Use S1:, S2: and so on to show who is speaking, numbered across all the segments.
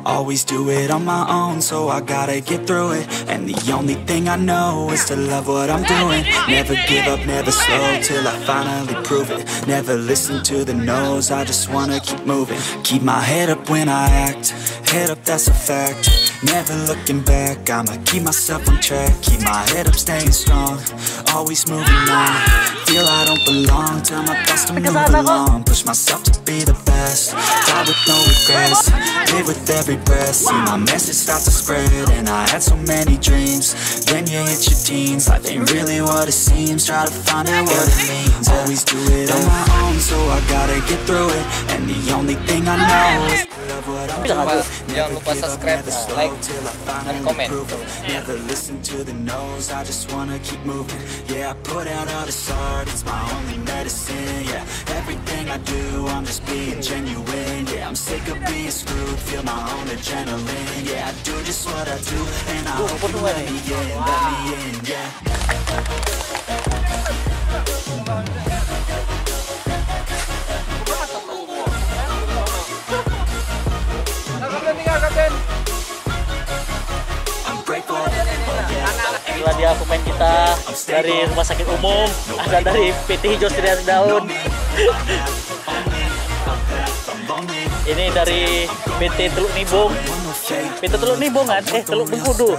S1: Always do it on my own, so I gotta get through it. And the only thing I know is to love what I'm doing. Never give up, never slow, till I finally prove it. Never listen to the no's, I just wanna keep moving. Keep my head up when I act, head up, that's a fact. Never looking back, I'ma keep myself on track. Keep my head up, staying strong, always moving on. Feel I don't belong, tell my thoughts to move along. Push myself to be the best, die with no regrets. Live with every breath, see my message start to spread. And I had so many dreams, then you hit your teens. Life ain't really what it seems, try to find out what it means. Always do it on my own, so I gotta get through it. And the only thing I know is love what I'm doing.
S2: Jangan lupa subscribe, like, dan komen.
S1: Never listen to the no's, I just wanna keep moving. Yeah, I put out all this art, it's my only medicine. Yeah, everything I do, I'm just being genuine. Yeah, I'm sick of being screwed, feel my own adrenaline. Yeah, I do just what I do, and I hope you let me in, yeah.
S3: Inilah dia pemain kita dari Rumah Sakit Umum, ada dari PT Hijau Setiari Daun. Ini dari PT Teluk Nibung. PT Teluk Nibung kan? Teluk Bengkudu.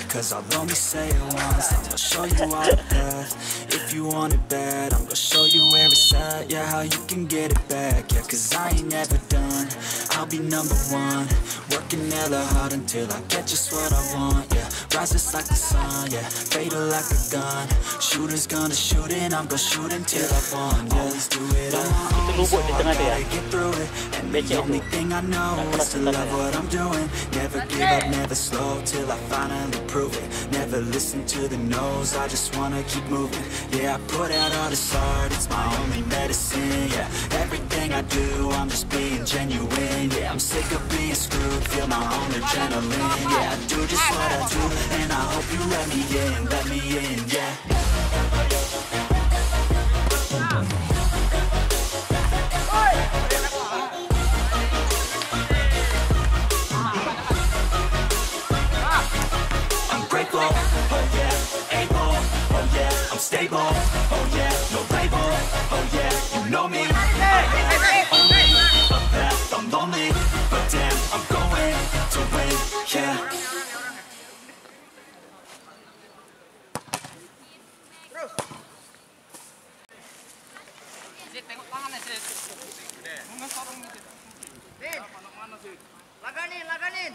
S1: Cause I'll only say it once, I'm gonna show you all the path. If you want it bad, I'm gonna show you where it's at. Yeah, how you can get it back. Yeah, cause I ain't never done, I'll be number one. Working hella hard until I get just what I want. Yeah, rises like the sun, yeah, fatal like a gun. Shooter's gonna shoot and I'm gonna shoot until I won. Yeah, always do it on my own, so I gotta get through it. And the only thing I know is to love what I'm doing. Never give up, never slow, till I finally prove it. Never listen to the no's, I just wanna keep moving. Yeah, I put out all this art, it's my only medicine. Yeah, everything I do, I'm just being genuine. Yeah, I'm sick of being screwed, feel my own adrenaline. Yeah, I do just what I do, and I hope you let me in, yeah. I'm stable, oh yeah, no label, oh yeah, you know me. On a path, I'm lonely, but damn, I'm going to win, yeah.
S4: Laganin.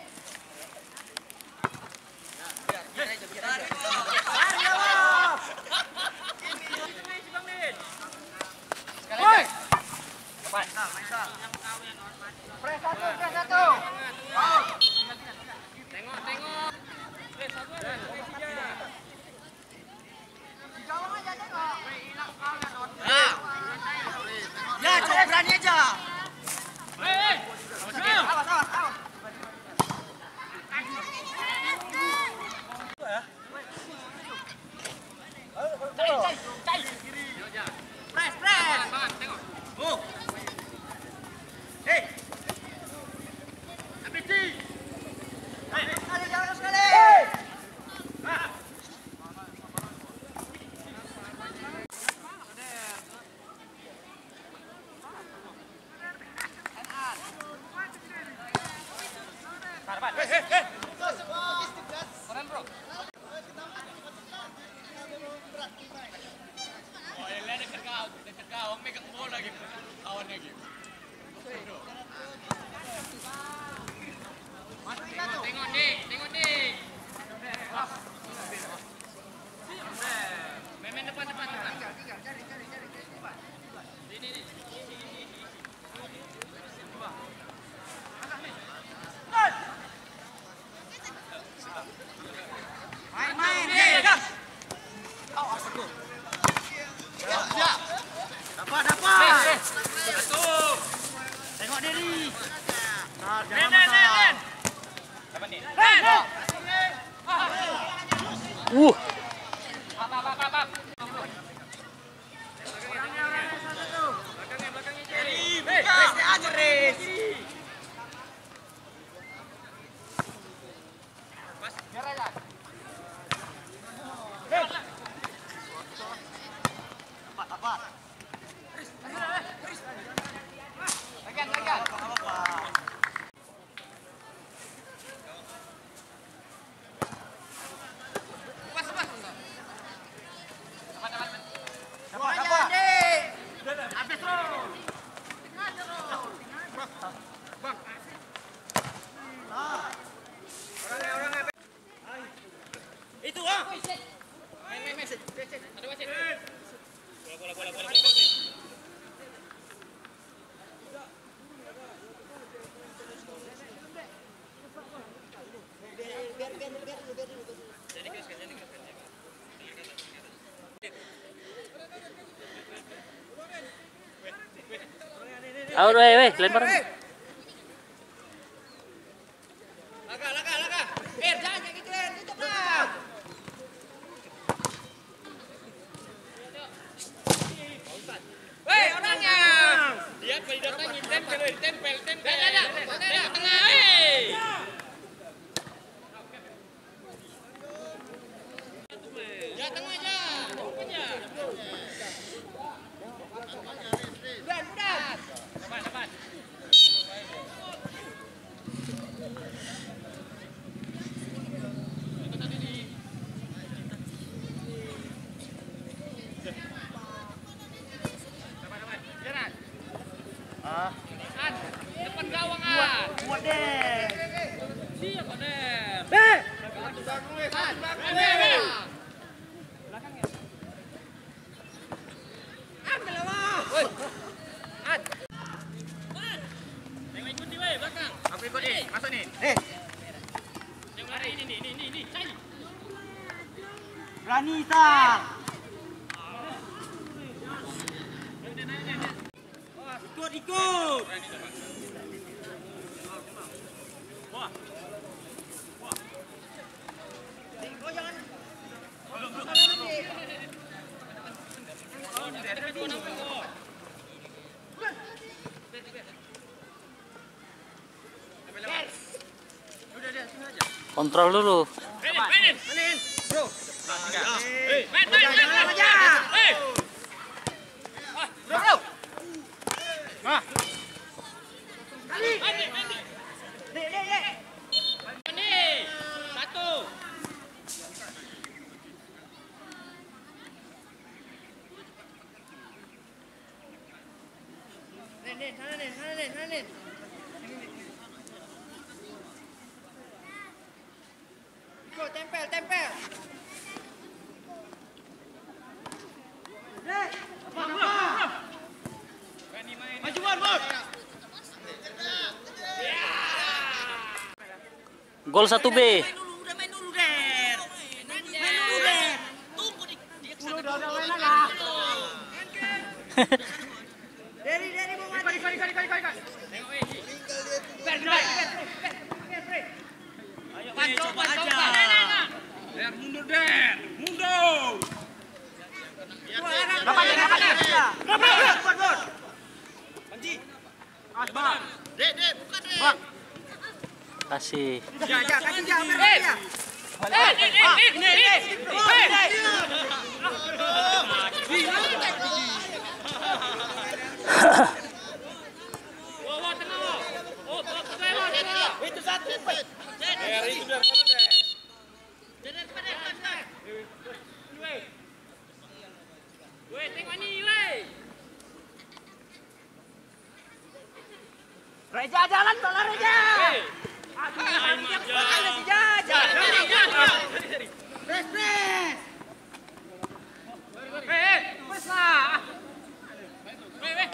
S4: Press satu. Tengok. Jawab aja tengok. Ya, coba berani aja. Awas. Press. Tengok. Hey. Abiti. Jangan sekali. Tengok ni. Main depan. Cari. Ini. Main. Gas. Awas aku. Dapat. Satu.
S3: Ayo, weh, lempar.
S4: Laga. Jangan kayak gitu, tutup lah. Weh, orangnya. Dia kalau datangin tempel. Ada. Tengah, weh. Ya tengah aja. Depannya. Budan. Depan. Depan gawang Buat deh. Siap deh. Belakangnya. Ambil lah. Woi. Tengok ikuti weh belakang. Aku ikut ni. Masuk ni. Yang lari ini. Cari.
S5: Berani tak? Ikut.
S3: Kontrol dulu.
S4: Mainin. Bro. Main aja. Bro. Mainin. Satu. Hanin. Ikut, tempel. Maju, Bos.
S3: Gol 1B.
S5: Main dulu, Der. Tunggu di. Udah main lah. Dari mau mati.
S4: Tengok weh. Ayo,
S5: Coba aja.
S4: Der, mundur, Der. Mundur.
S5: Dapat. Buat. Panji. Bang. Dek, bukan Dek. Bang.
S3: Kasih.
S5: Kasih dia. Itu satu.
S4: Weh, tengok ni, weh.
S5: Reja jalan, tolong Reja. Press.
S4: Press lah. Weh.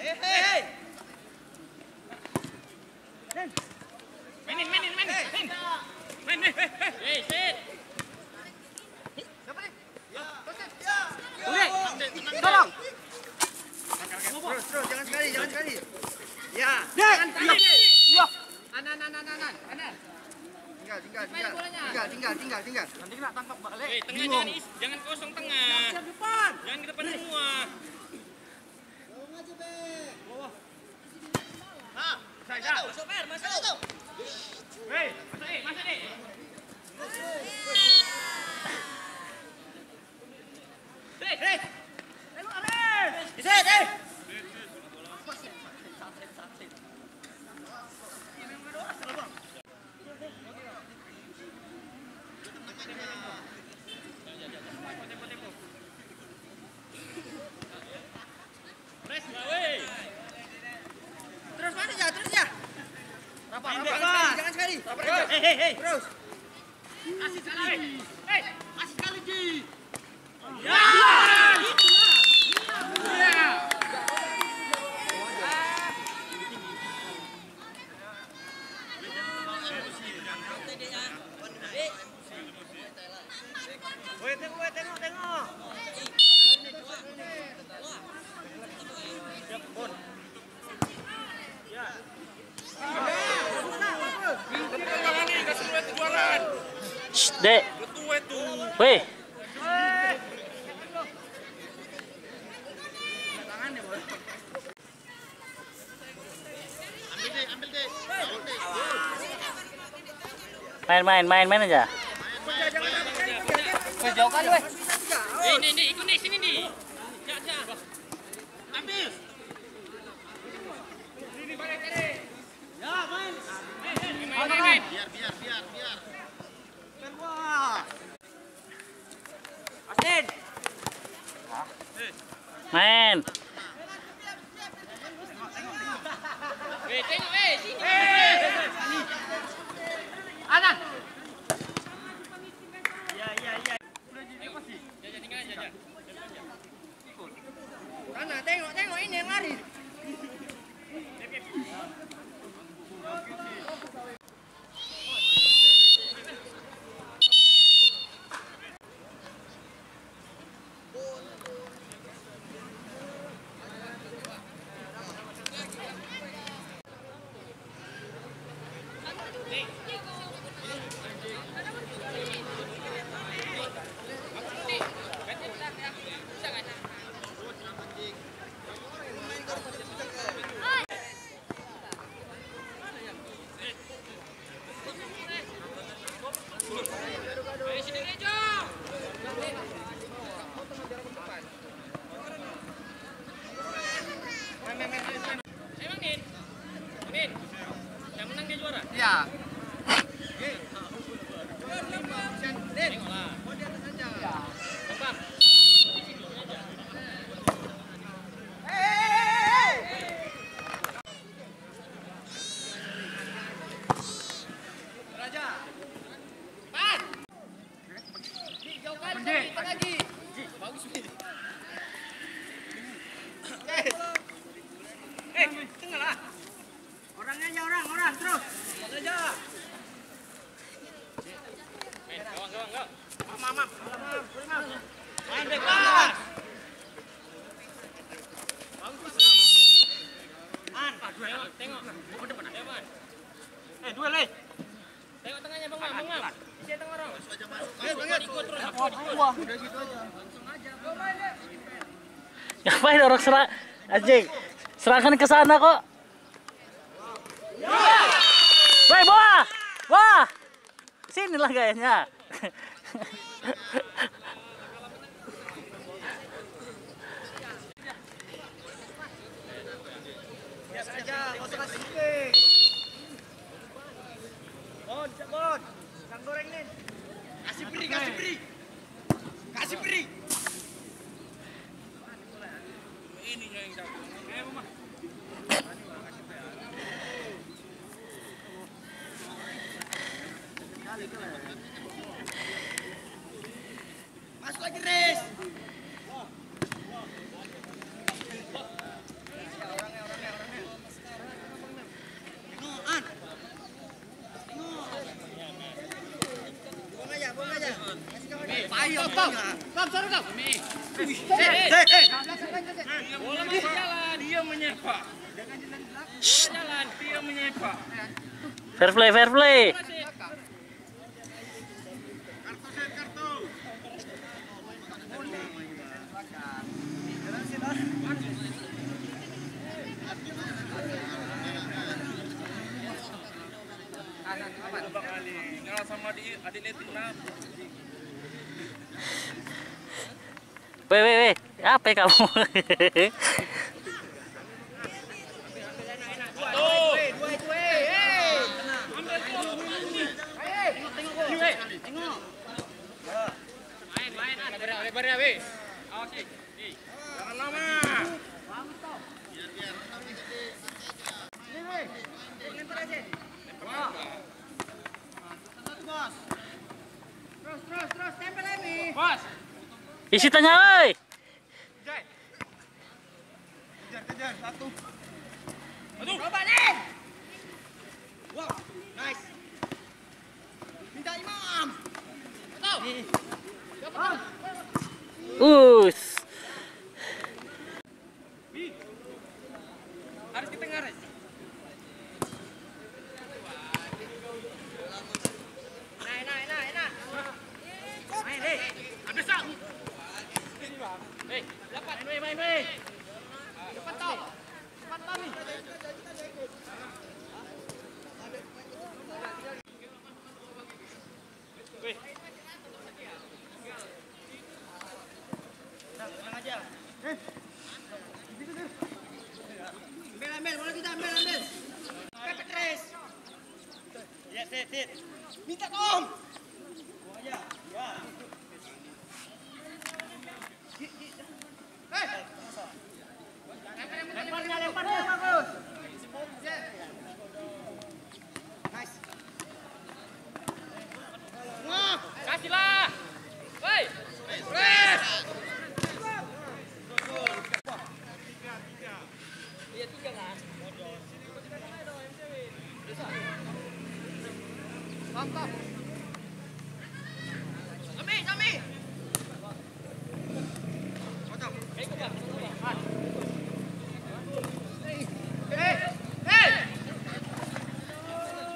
S5: Hei.
S4: Mainin. Main. Hei, sit.
S5: Tolong. Terus, jangan sekali. Ya.
S4: Kanan. Kanan.
S5: Tinggal.
S4: Nanti kena tangkap balik. Tengah jangan kosong tengah. Jangan ke depan semua. Hei, masuk nih.
S5: Terus mana ya? Jangan sekali.
S4: Hei.
S5: Terus.
S4: Kasih sekali. Kasih sekali Ji.
S5: Ya. Tengok.
S3: Shh, Dek. Weh. Main aja.
S2: Jauh kali weh.
S4: Ini ikut nih sini nih. Ya. Ambil. Ini balik tadi. Ya, main. Main. Biar.
S5: Wah. Asin.
S3: Main.
S4: Tengok sini.
S5: Anan. Mana tengok ini yang lari.
S4: Yang menang dia juara.
S5: Ya.
S4: Tengah lah.
S5: Orangnya aja orang terus.
S4: Aja. Gawang. Mam. Main dekat. Bagus. Tengok. Ke depan. Duel le. Tengok tengahnya Bang Mam. Isi tengah orang. Ikut terus.
S5: Udah gitu aja.
S3: Ngapain orang serang? Anjing. Serahkan ke sana kok. Woi, Wah. Sinilah gayanya.
S5: Biasa aja, nggak usah kasih stick. Bon. Yang goreng nih. Kasih beri.
S4: Ini yang jago. Mama.
S5: Masuk lagi, Riz. Buang aja. Ayo, Bang, sorry, Bang.
S4: Bola masih jalan, dia menyepak. Jalan, dia menyepak.
S3: Fair play.
S4: Coba kali. Nggak sama di atletik nah.
S3: Weh, apa kamu?
S5: Terus, tempel lagi.
S4: Bos.
S3: Isi tanya, oi.
S5: Kejar, satu.
S4: Aduh.
S5: Coba, Nen. Wow, nice. Minta imam.
S4: Tahu.
S3: Us.
S4: Harus kita ngaris.
S5: Enak. Main, hei.
S4: Ada sak. Hei, dapat. Main. Cepat tau. Cepat kami.
S5: Tenang aja. Ambil, bola kita ambil. Pepet res. Ya, sit. Minta Tom. Oh ya. Lemparnya bagus. Nice. Wah,
S4: Kasihlah. Woi. Press.
S5: mantap. Sami. Mantap. Hei.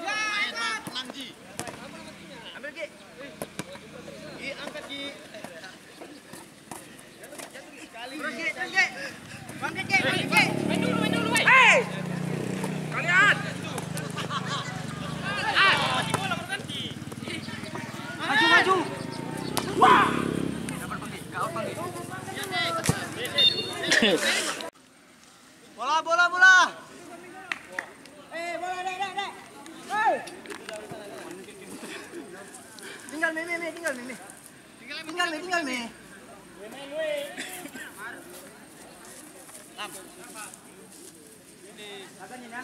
S5: Ya, tenang Ji. Ambil Ki. Angkat Ki. Terus Ki. Bangkit Ki.
S4: Main dulu, woi. Hei. Kalian. Bola berhenti.
S5: Maju. Wah. Dapat pergi. Kau pergi. Bola. Bola, Dek. Hei. Tinggal Mimi. Tinggal Mimi. Agaknya ya.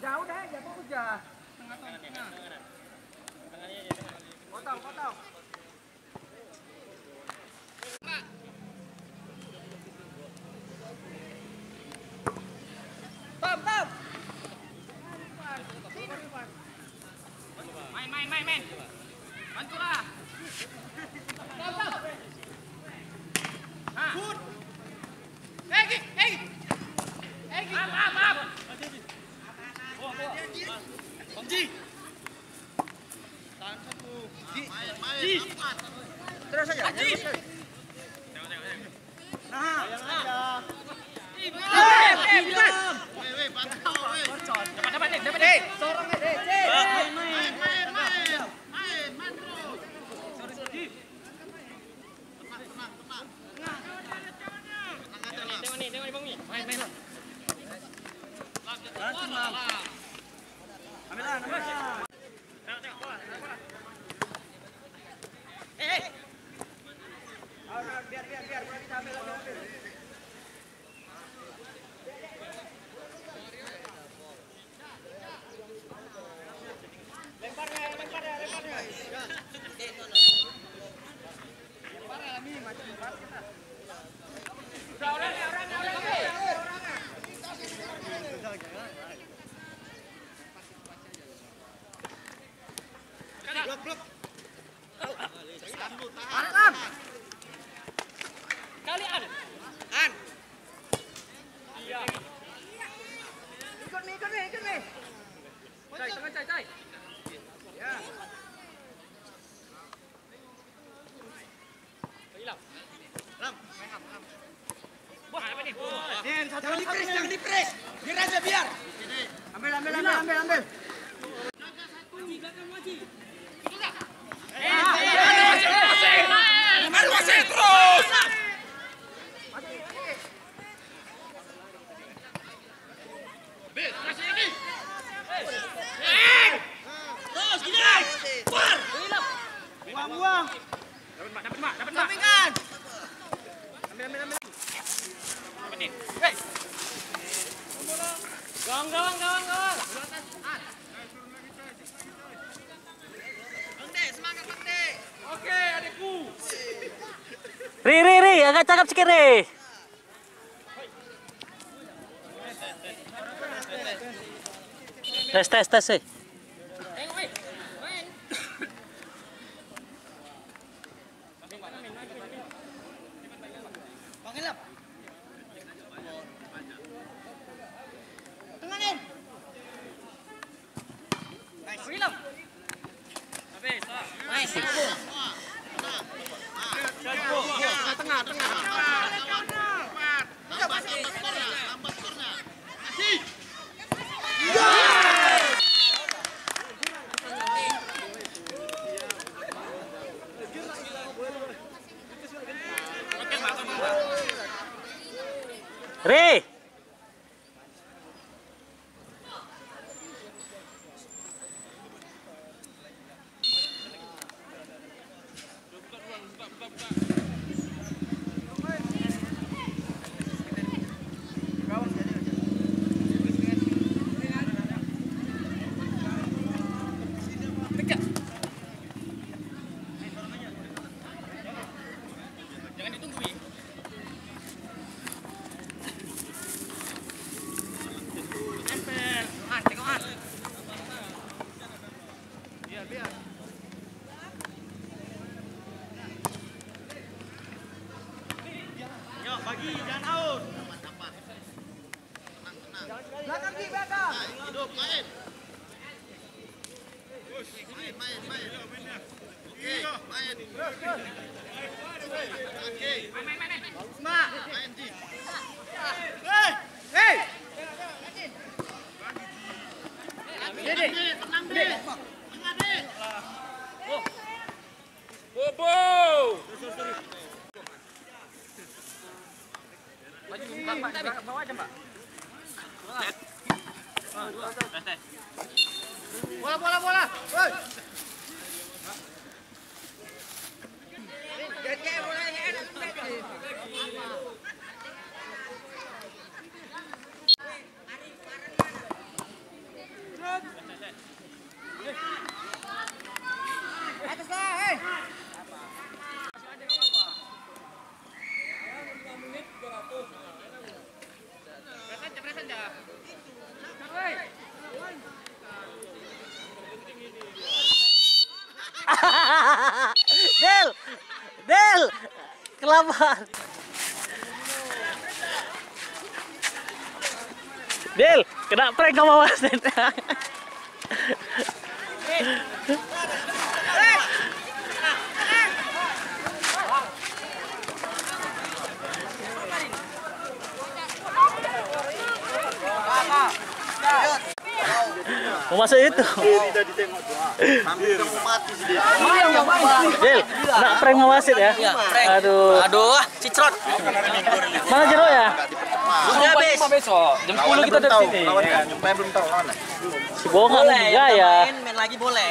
S5: Jauh dah, jatuh aja. Tengah. Potong. Tom.
S4: Main. Bantulah. Tom. Good. Hey. Maaf. Ji. Tahan satu. Ji.
S5: Terus aja.
S4: Ji.
S5: Nah, aja.
S4: Dapat, Dek.
S5: Sorong aja, Dek. Main.
S4: Tengok ni Bang Mi. Main.
S5: Ambil.
S4: Tengok bola.
S5: Biar bola kita ambil. Lemparnya. Lemparnya Mi, macam lempar kita.
S4: Orangnya. Sekali An. Iya.
S5: Ikut nih.
S4: Cai.
S5: Ya.
S4: Hilang. Wah, apa nih?
S5: Nih, jangan dipres. Biar aja biar. Ambil.
S4: Masih terus. Terus gini. Keluar.
S5: Buang.
S4: Dapat mak.
S5: Sampingan. Ambil.
S4: Apa nih? Hei. Gawang.
S5: Semangat Bang De.
S4: Oke, adikku.
S3: Ri, agak cakep sikit Ri. Tes sih.
S4: Tengok, main.
S5: Bang Ilham. Tengangin.
S4: Hilang. Habis.
S5: Nice. Tengah.
S3: Ri.
S4: Jangan ditungguin. Tengok. Biar.
S5: Yuk, bagi jangan out. Belakang.
S6: Hidup, main. Main. Oke, main. Oke.
S5: Mak.
S6: Main, Ji.
S5: Hei.
S6: Tenang, Dek. Tengah, Dek.
S4: Bobo. Bawa aja, Mbak.
S5: Bola. Woi. Kayak bolanya enak. Atas lah, hei.
S4: Press aja.
S3: Del, kelamaan. Del, kena prank sama wasit. Mau masuk itu.
S6: Hampir kamu mati sih, Dek.
S3: Del, kena prank sama wasit ya. Aduh,
S2: Cicrot.
S3: mana jeruk ya?
S2: Sudah habis. Besok jam 10 kita dari sini.
S6: Lawan kan? Belum tahu lawan.
S3: Si bohong enggak ya.
S2: Main lagi boleh.